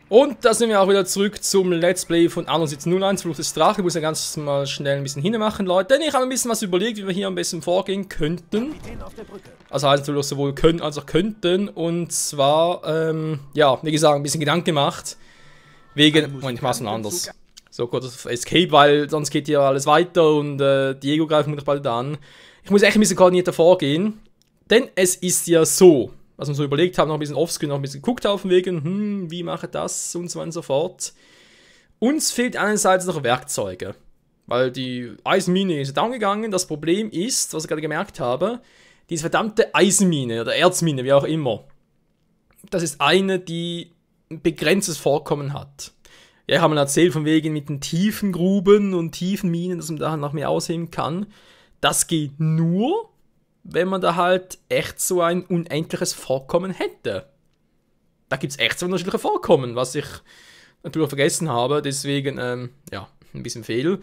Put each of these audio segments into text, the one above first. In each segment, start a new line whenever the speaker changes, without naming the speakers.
Und da sind wir auch wieder zurück zum Let's Play von Anno 1701, Fluch des Drachen. Ich muss ja ganz mal schnell ein bisschen hinmachen, Leute. Denn ich habe ein bisschen was überlegt, wie wir hier am besten vorgehen könnten. Also heißt natürlich sowohl können als auch könnten. Und zwar, ja, wie gesagt, ein bisschen Gedanken gemacht. Wegen, Moment, ich mach's mal anders. So, kurz auf Escape, weil sonst geht hier alles weiter und Diego greift mich bald an. Ich muss echt ein bisschen koordinierter vorgehen. Denn es ist ja so, was wir so überlegt haben, noch ein bisschen offscreen, noch ein bisschen geguckt auf dem Weg, wie mache das und so weiter und so fort. Uns fehlt einerseits noch Werkzeuge, weil die Eisenmine ist down gegangen. Das Problem ist, was ich gerade gemerkt habe, diese verdammte Eisenmine oder Erzmine, wie auch immer, das ist eine, die ein begrenztes Vorkommen hat. Ja, ich habe mal erzählt, von wegen mit den tiefen Gruben und tiefen Minen, dass man da noch mehr ausheben kann. Das geht nur, wenn man da halt echt so ein unendliches Vorkommen hätte. Da gibt es echt so unterschiedliche Vorkommen, was ich natürlich vergessen habe, deswegen, ja, ein bisschen fehl.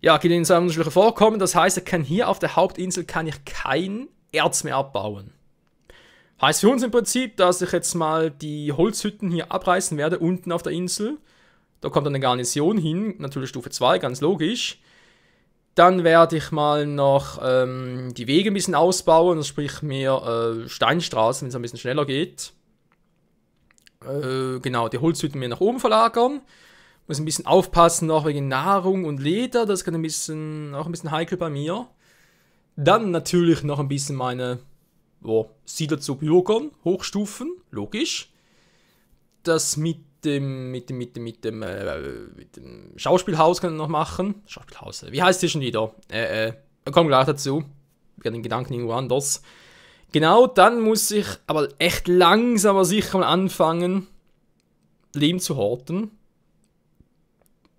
Ja, gibt es unterschiedliche Vorkommen, das heißt, ich kann hier auf der Hauptinsel kein Erz mehr abbauen. Heißt für uns im Prinzip, dass ich jetzt mal die Holzhütten hier abreißen werde, unten auf der Insel. Da kommt dann eine Garnison hin, natürlich Stufe 2, ganz logisch. Dann werde ich mal noch die Wege ein bisschen ausbauen, also sprich mehr Steinstraßen, wenn es ein bisschen schneller geht. Genau, die Holzhütten mehr nach oben verlagern. Muss ein bisschen aufpassen noch wegen Nahrung und Leder, das kann auch ein bisschen heikel bei mir. Dann natürlich noch ein bisschen meine Siedler zu bürgern, hochstufen, logisch. Das mit dem Schauspielhaus kann ich noch machen. Schauspielhaus, wie heißt das schon wieder? Kommen gleich dazu. Ich habe den Gedanken irgendwo anders. Genau, dann muss ich aber echt langsam aber sicher mal anfangen, Lehm zu horten.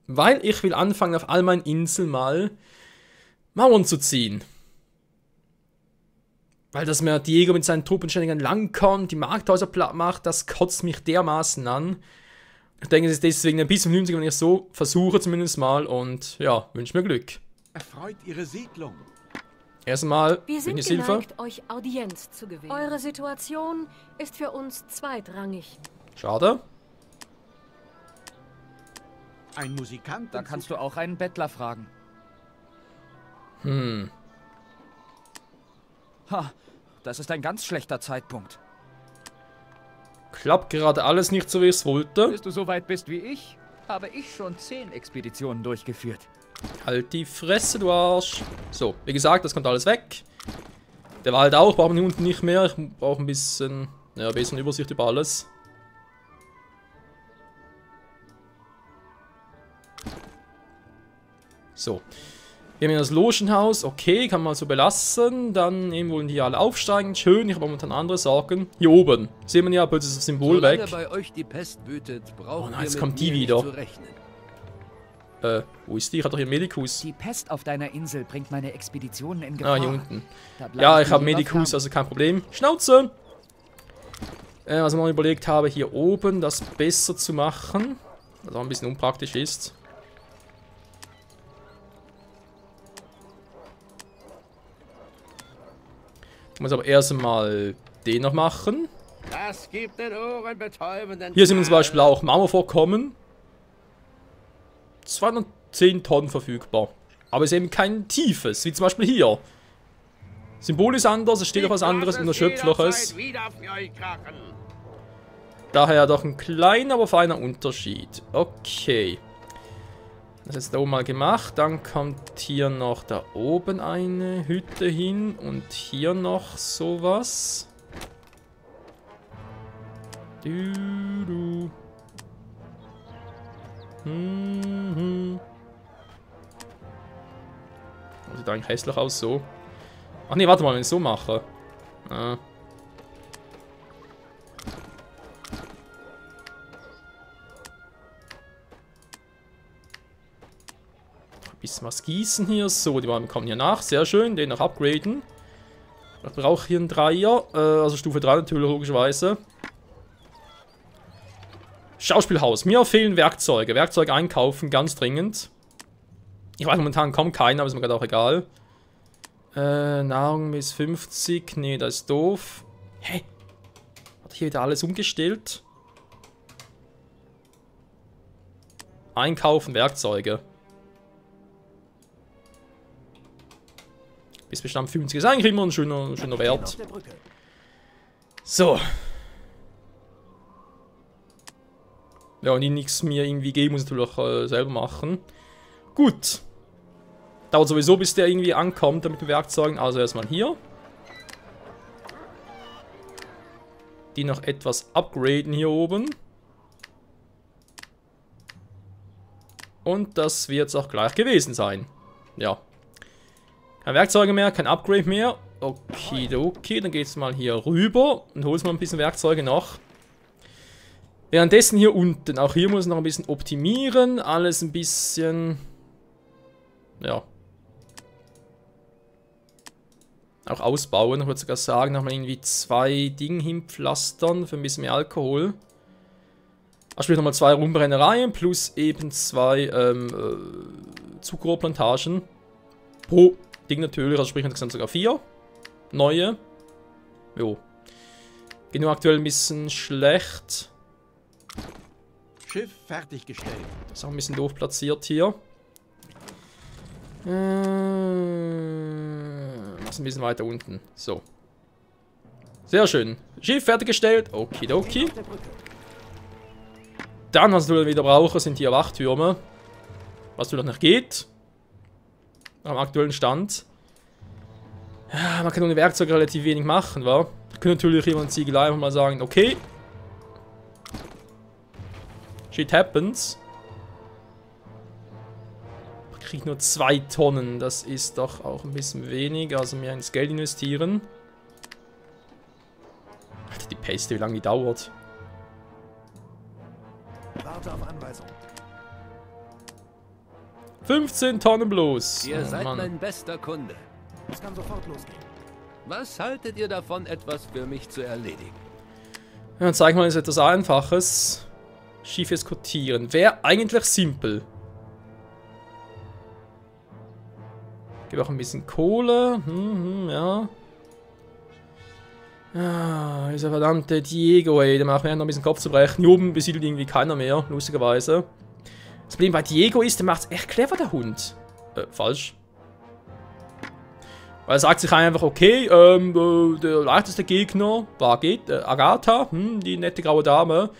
Weil ich will anfangen, auf all meinen Inseln mal Mauern zu ziehen. Weil dass mir Diego mit seinen Truppen ständig langkommt, die Markthäuser platt macht, das kotzt mich dermaßen an. Ich denke, es ist deswegen ein bisschen vernünftig, wenn ich es so versuche zumindest mal und ja, wünsche mir Glück.
Erfreut Ihre Siedlung.
Erstmal,
Wir sind
Hilfe.
geneigt, euch Audienz zu gewähren. Eure Situation ist für uns zweitrangig.
Schade.
Ein Musikant.
Da kannst du auch einen Bettler fragen. Ha, das ist ein ganz schlechter Zeitpunkt.
Klappt gerade alles nicht so, wie ich es wollte.
Bis du so weit bist wie ich, habe ich schon 10 Expeditionen durchgeführt.
Halt die Fresse, du Arsch. So, wie gesagt, das kommt alles weg. Der Wald auch, brauchen wir hier unten nicht mehr. Ich brauche ein bisschen Übersicht über alles. So. Wir haben hier das Logenhaus. Okay, kann man so belassen. Dann eben wollen die alle aufsteigen. Schön, ich habe momentan andere Sorgen. Hier oben. Sehen wir ja plötzlich das Symbol weg.
Bei euch die Pest wütet, brauchen
nein, jetzt
wir
kommt
mit
die
mir nicht
wieder.
zu rechnen.
Wo ist die? Ich hatte doch hier Medikus.
Die Pest auf deiner Insel bringt meine Expeditionen in
Ah,
Gefahr.
hier unten.
Da bleib
Ja, ich
mir
habe
lieber
Medikus,
fern.
also kein Problem. Schnauze! Was ich noch überlegt habe, hier oben das besser zu machen. Was auch ein bisschen unpraktisch ist. Ich muss aber erst einmal den noch machen.
Das gibt den ohrenbetäubenden
Hier sind zum Beispiel auch Marmorvorkommen. 210 Tonnen verfügbar. Aber es ist eben kein tiefes, wie zum Beispiel hier. Symbol ist anders, es steht auf was anderes, unerschöpfliches. Daher doch ein kleiner, aber feiner Unterschied. Okay. Das ist da oben mal gemacht. Dann kommt hier noch da oben eine Hütte hin. Und hier noch sowas. Sieht eigentlich hässlich aus so. Ach nee, warte mal, wenn ich es so mache. Bisschen was gießen hier. So, die Bäume kommen hier nach. Sehr schön. Den noch upgraden. Ich brauche hier einen Dreier. Also Stufe 3 natürlich, logischerweise. Schauspielhaus. Mir fehlen Werkzeuge. Werkzeuge einkaufen, ganz dringend. Ich weiß momentan kaum keiner, aber ist mir gerade auch egal. Nahrung bis 50. Nee, das ist doof. Hä? Hat hier wieder alles umgestellt? Einkaufen, Werkzeuge. Bis Bestand 50 ist eigentlich immer ein schöner Wert. So. Ja, und die nichts mir irgendwie geben, muss ich natürlich auch selber machen. Gut. Dauert sowieso, bis der irgendwie ankommt mit den Werkzeugen. Also erstmal hier. Die noch etwas upgraden hier oben. Und das wird es auch gleich gewesen sein. Ja. Kein Werkzeuge mehr, kein Upgrade mehr. Okay, dann geht es mal hier rüber und holst mal ein bisschen Werkzeuge noch. Währenddessen hier unten, auch hier muss ich noch ein bisschen optimieren. Alles ein bisschen... Ja. Auch ausbauen, ich würde sogar sagen, nochmal irgendwie 2 Dinge hinpflastern für ein bisschen mehr Alkohol. Also sprich nochmal 2 Rumbrennereien plus eben 2 Zuckerrohrplantagen. Pro Ding natürlich, also sprich insgesamt sogar 4 neue. Jo. Geht nur aktuell ein bisschen schlecht.
Schiff fertiggestellt.
Das ist auch ein bisschen doof platziert hier. Was ein bisschen weiter unten. So. Sehr schön. Schiff fertiggestellt. Okidoki. Dann, was wir wieder brauchen, sind hier Wachtürme. Was natürlich noch geht. Am aktuellen Stand. Ja, man kann ohne Werkzeuge relativ wenig machen, wa? Da können natürlich jemand Ziegelei einfach mal sagen, okay. Shit happens. Ich kriege nur 2 Tonnen. Das ist doch auch ein bisschen wenig. Also mehr ins Geld investieren. Alter, die Paste, wie lange die dauert.
Warte auf Anweisung.
15 Tonnen bloß.
Ihr
Oh,
seid
Mann.
mein bester Kunde.
Es kann sofort losgehen.
Was haltet ihr davon, etwas für mich zu erledigen?
Ja, dann zeigen wir uns etwas Einfaches. Schiff eskortieren. Wäre eigentlich simpel. Gebe auch ein bisschen Kohle. Ja. Ah, dieser verdammte Diego, ey. Der macht mir noch ein bisschen Kopf zu brechen. Hier oben besiedelt irgendwie keiner mehr, lustigerweise. Das Problem bei Diego ist, der macht's echt clever, der Hund. Falsch. Weil er sagt sich einfach, okay, der leichteste Gegner war Agatha, die nette graue Dame.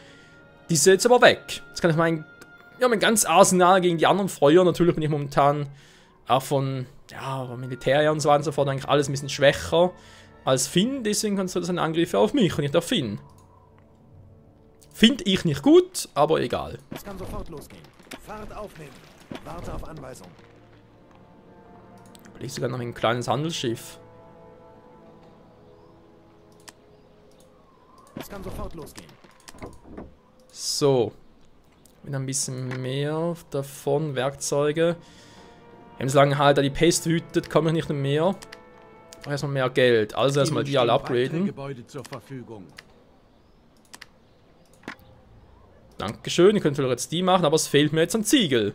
Die ist jetzt aber weg. Jetzt kann ich mein ganz Arsenal gegen die anderen feuern. Natürlich bin ich momentan auch von Militär und so weiter und so fort eigentlich alles ein bisschen schwächer als Finn. Deswegen kannst du das ein Angriff auf mich und nicht auf Finn. Finde ich nicht gut, aber egal.
Es kann sofort losgehen. Fahrt aufnehmen. Warte auf Anweisung.
Überleg sogar noch ein kleines Handelsschiff.
Es kann sofort losgehen.
So. Mit ein bisschen mehr davon. Werkzeuge. Solange halt da die Pest wütet, komme ich nicht mehr. Brauche erstmal mehr Geld. Also erstmal die alle upgraden.
Gebäude zur Verfügung.
Dankeschön, ihr könnt vielleicht jetzt die machen, aber es fehlt mir jetzt an Ziegel.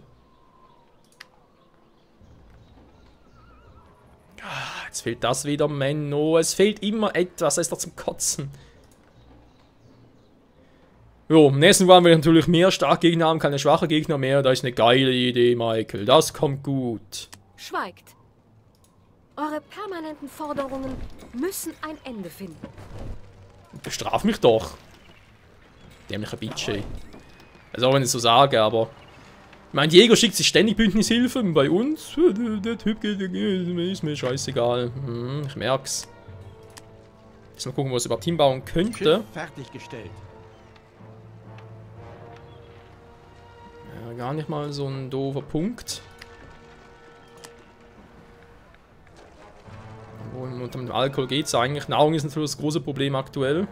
Ah, jetzt fehlt das wieder, Menno. Es fehlt immer etwas, das ist doch zum Kotzen. Jo, im nächsten wollen wir natürlich mehr Starkgegner haben, keine schwache Gegner mehr. Das ist eine geile Idee, Michael. Das kommt gut.
Schweigt. Eure permanenten Forderungen müssen ein Ende finden.
Bestraf mich doch. Dämlicher Bitch. Also auch wenn ich so sage, aber... Ich meine, Diego schickt sich ständig Bündnishilfen bei uns. Der Typ geht, ist mir scheißegal. Ich merk's. Jetzt mal gucken, was ich überhaupt hinbauen könnte.
Schiff fertiggestellt.
Ja, gar nicht mal so ein doofer Punkt. Und mit dem Alkohol geht's eigentlich. Nahrung ist natürlich das große Problem aktuell.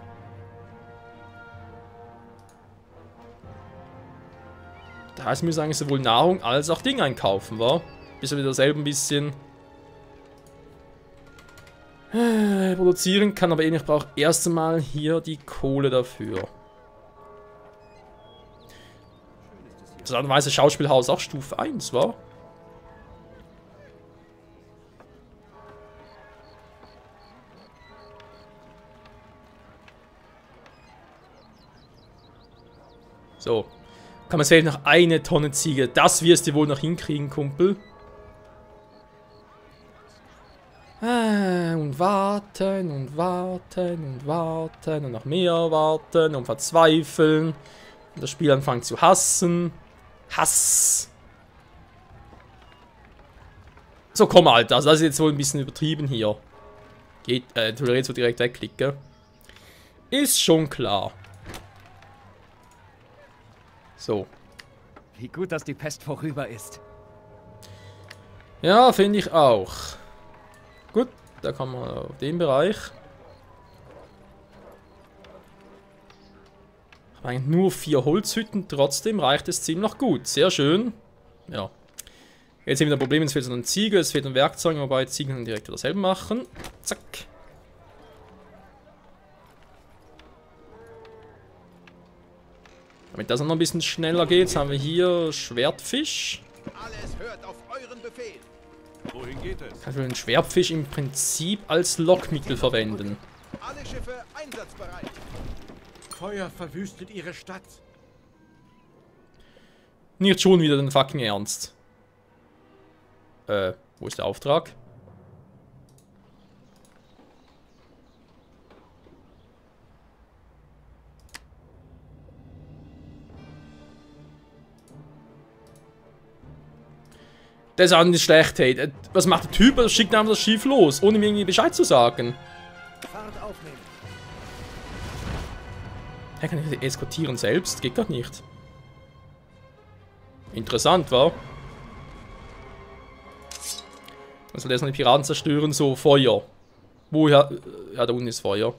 Das heißt, wir müssen eigentlich sowohl Nahrung als auch Dinge einkaufen, wa? Bis wir wieder selber ein bisschen produzieren kann, aber ich brauche erst einmal hier die Kohle dafür. Das weiße Schauspielhaus auch Stufe 1, wa? So. Kann man vielleicht noch eine Tonne Ziegel. Das wirst du wohl noch hinkriegen, Kumpel. Und warten und warten und warten und noch mehr warten und verzweifeln. Und das Spiel anfangen zu hassen. Hass. So, komm, Alter. Also das ist jetzt wohl ein bisschen übertrieben hier. Geht, toleriert so direkt wegklicken. Ist schon klar. So.
Wie gut, dass die Pest vorüber ist.
Ja, finde ich auch. Gut, da kann man auf den Bereich. Eigentlich nur 4 Holzhütten, trotzdem reicht es ziemlich gut. Sehr schön. Ja. Jetzt haben wir ein Problem, es fehlt so ein Ziegel, es fehlt ein Werkzeug, wobei Ziegel dann direkt dasselbe machen. Zack. Damit das noch ein bisschen schneller geht, jetzt haben wir hier Schwertfisch.
Alles hört auf euren Befehl.
Wohin geht es?
Also den Schwertfisch im Prinzip als Lockmittel verwenden.
Alle Schiffe einsatzbereit.
Feuer verwüstet ihre Stadt.
Nicht schon wieder den fucking Ernst. Wo ist der Auftrag? Das ist auch nicht schlecht, hey. Was macht der Typ? Er schickt einfach das Schiff los, ohne mir irgendwie Bescheid zu sagen.
Fahrt aufnehmen.
Er kann ich eskortieren selbst, geht gar nicht. Interessant, wa? Also der soll die Piraten zerstören, so Feuer. Woher? Ja, da unten ist Feuer.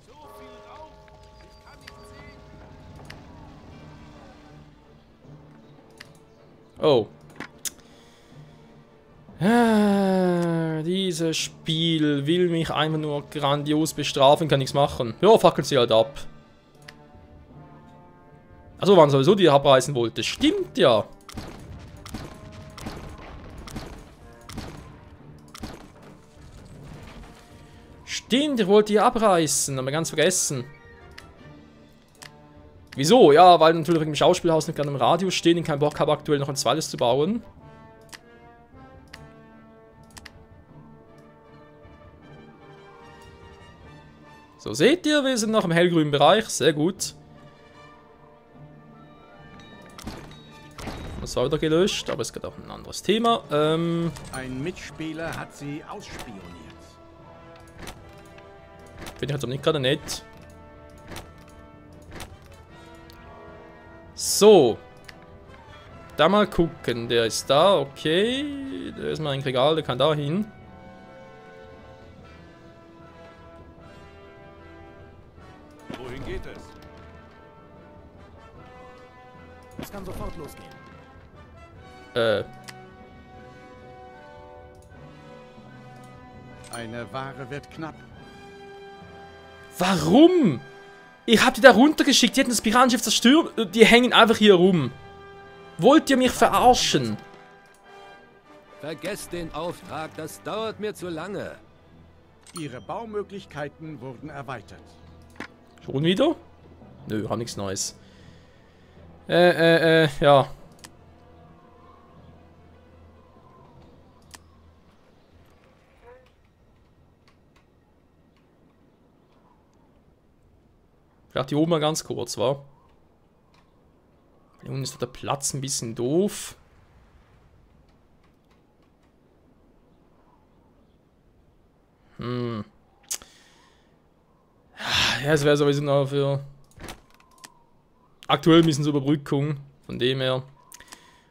Oh. Dieses Spiel will mich einfach nur grandios bestrafen, kann nichts machen. Ja, fackeln sie halt ab. Achso, waren sowieso die abreißen wollte. Stimmt ja. Stimmt, ich wollte die abreißen, aber ganz vergessen. Wieso? Ja, weil natürlich im Schauspielhaus nicht gerade im Radio stehen und keinen Bock habe, aktuell noch ein zweites zu bauen. So, seht ihr, wir sind noch im hellgrünen Bereich. Sehr gut. Das war wieder gelöscht, aber es geht auch ein anderes Thema.
Ein Mitspieler hat sie ausspioniert.
Finde ich jetzt aber nicht gerade nett. So. Da mal gucken. Der ist da, okay. Der ist mal ein Regal, der kann da hin.
Wohin geht es?
Es kann sofort losgehen.
Eine Ware wird knapp.
Warum? Ich hab die da runtergeschickt, die hätten das Piratenschiff zerstört. Die hängen einfach hier rum. Wollt ihr mich verarschen?
Vergesst den Auftrag, das dauert mir zu lange.
Ihre Baumöglichkeiten wurden erweitert.
Schon wieder? Nö, hab nichts Neues. Ja. Vielleicht hier oben mal ganz kurz, wa? Hier unten ist der Platz ein bisschen doof. Ja, es wäre sowieso noch für aktuell ein bisschen zur Überbrückung. Von dem her.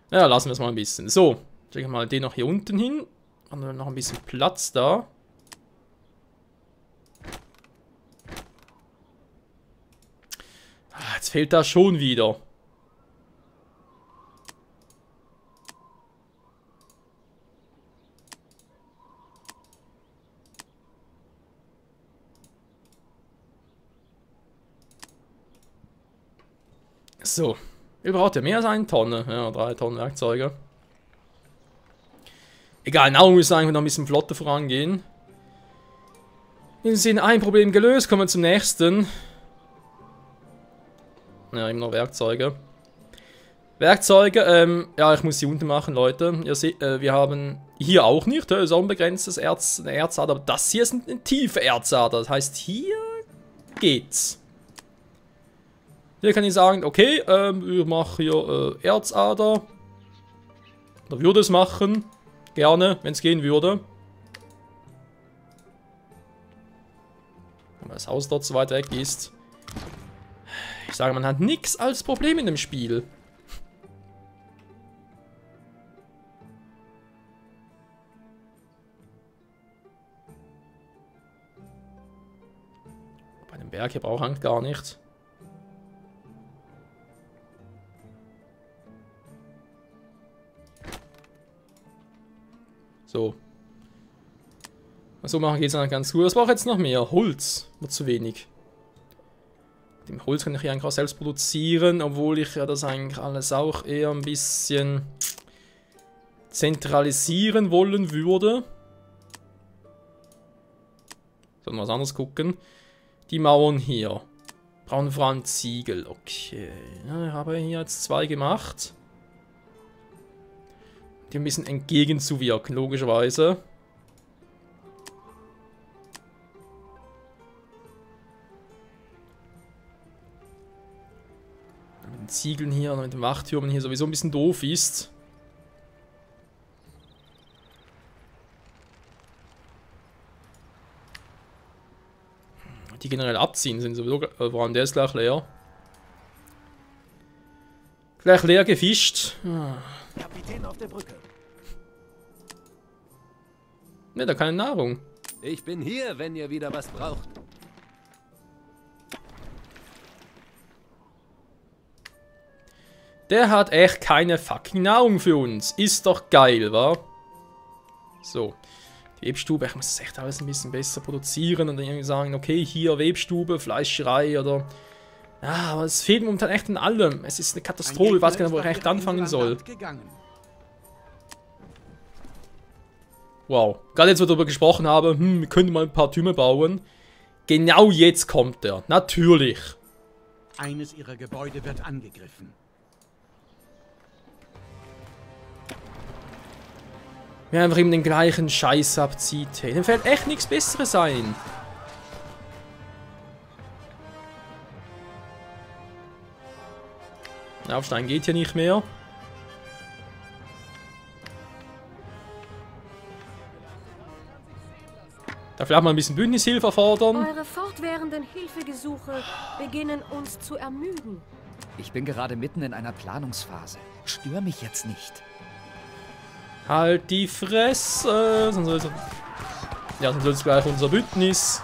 Ja, lassen wir es mal ein bisschen. So, checken wir mal den noch hier unten hin. Haben wir noch ein bisschen Platz da. Jetzt fehlt da schon wieder. So. Ihr braucht ja mehr als 1 Tonne. Ja, 3 Tonnen Werkzeuge. Egal, Nahrung müssen eigentlich noch ein bisschen flotter vorangehen. Wir sind ein Problem gelöst, kommen wir zum nächsten. Ja, immer noch Werkzeuge. Werkzeuge, ja, ich muss sie unten machen, Leute. Ihr seht, wir haben hier auch nicht, ist auch ein begrenztes eine Erzader, aber das hier ist eine tiefe Erzader. Das heißt, hier geht's. Hier kann ich sagen, okay, ich mache hier Erzader. Oder würde es machen. Gerne, wenn es gehen würde. Aber das Haus dort so weit weg ist. Ich sage, man hat nichts als Problem in dem Spiel. Bei dem Berg hier braucht man gar nicht. So. So mache ich jetzt noch ganz gut. Was brauche ich jetzt noch mehr? Holz. Wird zu wenig. Mit dem Holz kann ich hier eigentlich auch selbst produzieren, obwohl ich ja das eigentlich alles auch eher ein bisschen zentralisieren wollen würde. Sollen wir was anderes gucken? Die Mauern hier. Brauchen vor allem Ziegel. Okay. Ja, ich habe hier jetzt 2 gemacht. Die ein bisschen entgegenzuwirken, logischerweise. Mit den Ziegeln hier und mit den Wachtürmen hier sowieso ein bisschen doof ist. Die generell abziehen sind sowieso, vor allem der ist gleich leer. Gleich leer gefischt.
Kapitän auf der Brücke.
Ne, da keine Nahrung.
Ich bin hier, wenn ihr wieder was braucht.
Der hat echt keine fucking Nahrung für uns. Ist doch geil, wa? So. Die Webstube, ich muss das echt alles ein bisschen besser produzieren und dann irgendwie sagen, okay, hier Webstube, Fleischerei oder... Ja, aber es fehlt momentan echt in allem. Es ist eine Katastrophe, ich weiß gar nicht, wo ich echt anfangen soll. Wow. Gerade jetzt, wo ich darüber gesprochen habe, wir könnten mal ein paar Türme bauen. Genau jetzt kommt er. Natürlich.
Eines ihrer Gebäude wird angegriffen.
Wer einfach ihm den gleichen Scheiß abzieht. Hey, dem fällt echt nichts Besseres ein. Aufsteigen geht hier nicht mehr. Darf ich auch mal ein bisschen Bündnishilfe fordern?
Eure fortwährenden Hilfegesuche beginnen uns zu ermüden.
Ich bin gerade mitten in einer Planungsphase. Stör mich jetzt nicht.
Halt die Fresse! Sonst wird es gleich unser Bündnis.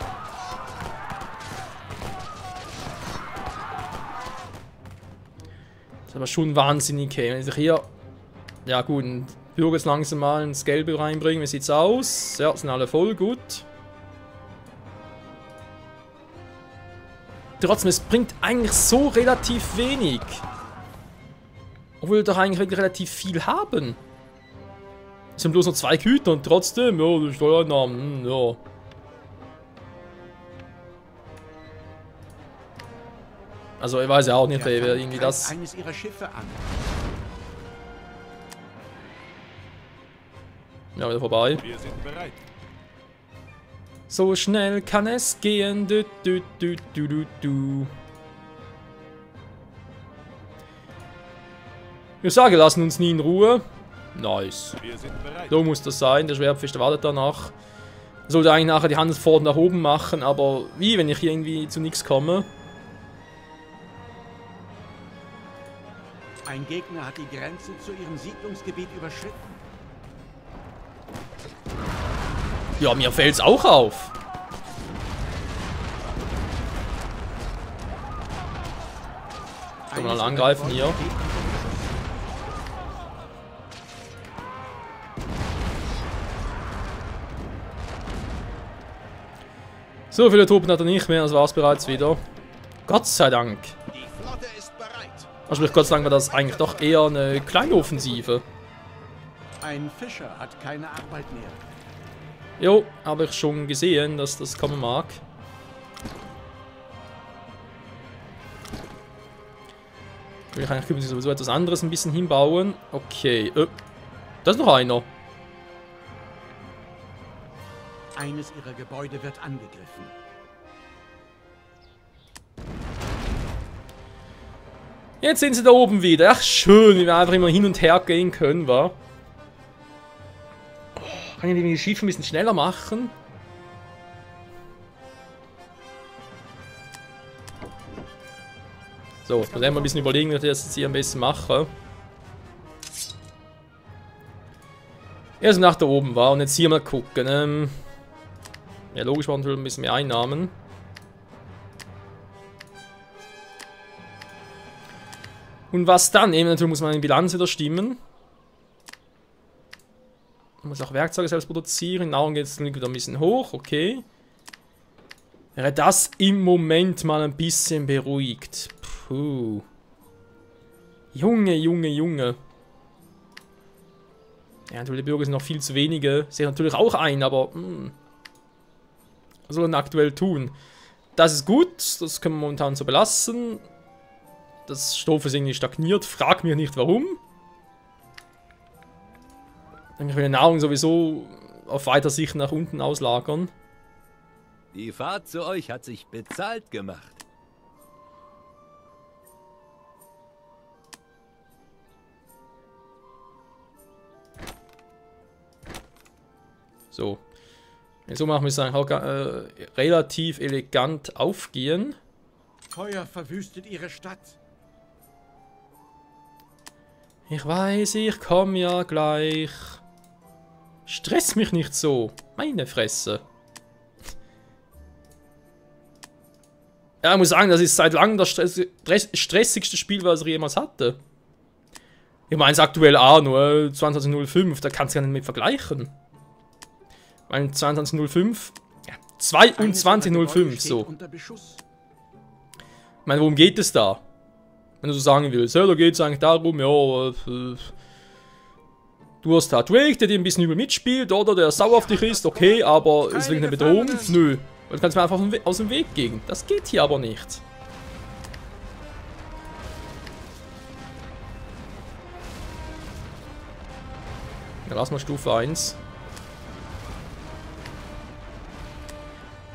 Das ist aber schon wahnsinnig, okay. Wenn ich hier... Ja gut, ein Bürger jetzt langsam mal ins Gelbe reinbringen. Wie sieht's aus? Ja, sind alle voll, gut. Trotzdem, es bringt eigentlich so relativ wenig. Obwohl wir doch eigentlich wirklich relativ viel haben. Es sind bloß noch 2 Güter und trotzdem, ja, die Steuereinnahmen, ja. Also ich weiß ja auch nicht, wer irgendwie das...
Eines ihrer Schiffe an.
Ja, wieder vorbei.
Wir sind bereit.
So schnell kann es gehen. Du, du, du, du, du, du. Ich sage, lassen uns nie in Ruhe. Nice.
Wir sind bereit.
So muss das sein. Der Schwertfisch wartet danach. Sollte eigentlich nachher die Handelspforten nach oben machen, aber wie, wenn ich hier irgendwie zu nichts komme?
Ein Gegner hat die Grenze zu ihrem Siedlungsgebiet überschritten.
Ja, mir fällt's auch auf. Können wir mal angreifen hier. So viele Truppen hat er nicht mehr, das war's bereits wieder. Gott sei Dank.
Die Flotte ist bereit.
Also Gott sei Dank war das eigentlich doch eher eine kleine Offensive.
Ein Fischer hat keine Arbeit mehr.
Jo, habe ich schon gesehen, dass das kommen mag. Ich eigentlich sowieso etwas anderes ein bisschen hinbauen. Okay. Da ist noch einer.
Eines ihrer Gebäude wird angegriffen.
Jetzt sind sie da oben wieder. Ach, schön, wie wir einfach immer hin und her gehen können, wa? Oh, kann ich die Schiffe ein bisschen schneller machen? So, jetzt muss ich mal ein bisschen überlegen, wie ich das jetzt hier am besten mache. Erst nach da oben war und jetzt hier mal gucken. Ja, logisch waren natürlich ein bisschen mehr Einnahmen. Und was dann? Eben natürlich muss man die Bilanz wieder stimmen. Man muss auch Werkzeuge selbst produzieren. Nahrung geht es wieder ein bisschen hoch, okay. Wäre das im Moment mal ein bisschen beruhigt. Puh. Junge, Junge, Junge. Ja, natürlich, die Bürger sind noch viel zu wenige. Sehe natürlich auch ein, aber... was soll man aktuell tun? Das ist gut, das können wir momentan so belassen. Das Stoff ist irgendwie stagniert, frag mich nicht warum. Ich will die Nahrung sowieso auf weiter Sicht nach unten auslagern.
Die Fahrt zu euch hat sich bezahlt gemacht.
So. So machen wir es eigentlich auch relativ elegant aufgehen.
Feuer verwüstet ihre Stadt.
Ich weiß, ich komme ja gleich. Stress mich nicht so. Meine Fresse. Ja, ich muss sagen, das ist seit langem das stressigste Spiel, was ich jemals hatte. Ich meine es aktuell auch nur 2005, da kannst du ja nicht mit vergleichen. Mein 2205, ja, 2205, so. Ich meine, worum geht es da? Wenn du so sagen willst, ja, da geht es eigentlich darum, ja, du hast da Drake, der dir ein bisschen übel mitspielt, oder der sauer auf dich ist, okay, aber ist wegen eine Bedrohung? Nö. Weil du kannst mir einfach aus dem Weg gehen. Das geht hier aber nicht. Ja, lass mal Stufe 1.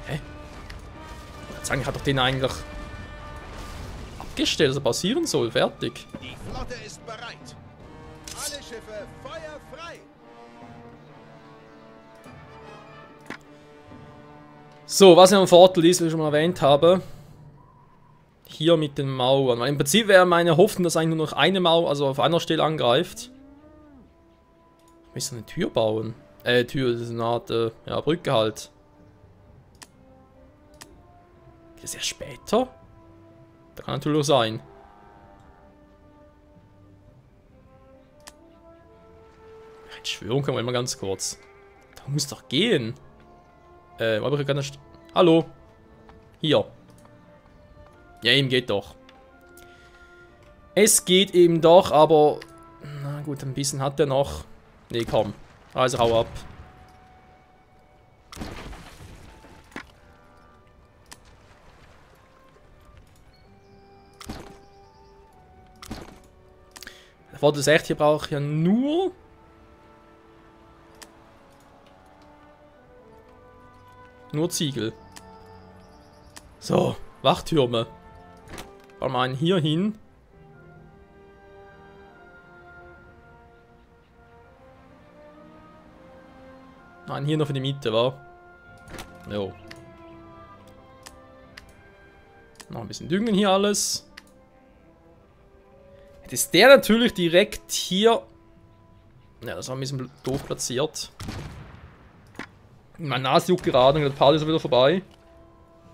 Hä? Ich würde sagen, ich hatte doch den eigentlich abgestellt, dass er passieren soll. Fertig.
Die Flotte ist bereit. Alle Schiffe, Feuer frei.
So, was ja ein Vorteil ist, wie ich schon mal erwähnt habe. Hier mit den Mauern. Weil im Prinzip wäre meine Hoffnung, dass eigentlich nur noch eine Mauer, also auf einer Stelle angreift. Wir müssen eine Tür bauen. Tür, das ist eine Art, ja, Brücke halt. Geht das erst später? Da kann natürlich auch sein. Jetzt schwören können wir mal ganz kurz. Da muss doch gehen. Aber ich kann nicht. Hallo. Hier. Ja, eben geht doch. Es geht eben doch, aber... Na gut, ein bisschen hat er noch. Nee, komm. Also hau ab. Der Vorteil ist echt, hier brauche ich ja nur... Nur Ziegel. So, Wachtürme. Bauen wir einen hier hin. Nein, hier noch für die Miete, wa? Jo. Noch ein bisschen düngen hier alles. Jetzt ist der natürlich direkt hier. Ja, das war ein bisschen doof platziert. Meine Nase juckt gerade und die Party ist wieder vorbei.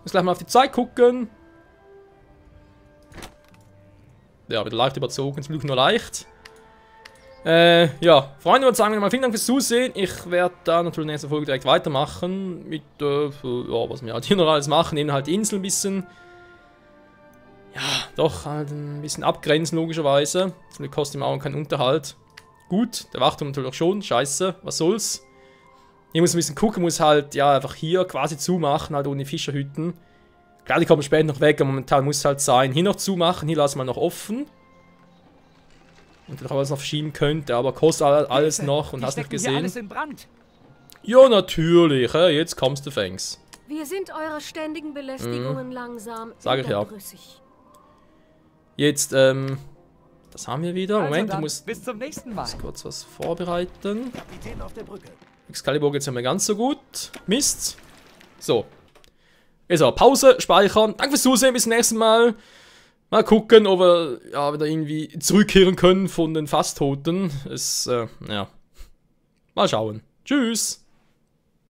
Muss gleich mal auf die Zeit gucken. Ja, wieder leicht überzogen, zum Glück nur leicht. Ja, Freunde, würde sagen, vielen Dank fürs Zusehen. Ich werde da natürlich in der nächsten Folge direkt weitermachen. Mit, ja, was wir halt hier noch alles machen. Eben halt die Insel ein bisschen. Ja, doch, halt ein bisschen abgrenzen, logischerweise. Das kostet ihm auch keinen Unterhalt. Gut, der Wachturm natürlich schon. Scheiße, was soll's. Ich muss ein bisschen gucken, muss halt, ja, einfach hier quasi zumachen, halt ohne Fischerhütten. Klar, die kommen später noch weg, aber momentan muss es halt sein. Hier noch zumachen, hier lassen wir noch offen. Und vielleicht alles noch verschieben könnte, aber kostet alles noch und hast nicht
Hier alles
gesehen.
in Brand.
Ja, natürlich, jetzt kommst du Fangs.
Wir sind eurer ständigen Belästigungen langsam
Sag ich ja.
überdrüssig.
Jetzt, das haben wir wieder.
Also
Moment,
dann,
ich muss
bis zum nächsten Mal.
kurz was vorbereiten.
Kapitän auf der Brücke.
Excalibur geht's ja mir ganz so gut. Mist. So. Also, Pause, speichern. Danke fürs Zusehen, bis zum nächsten Mal. Mal gucken, ob wir ja, wieder irgendwie zurückkehren können von den Fast-Toten. Ja. Mal schauen. Tschüss.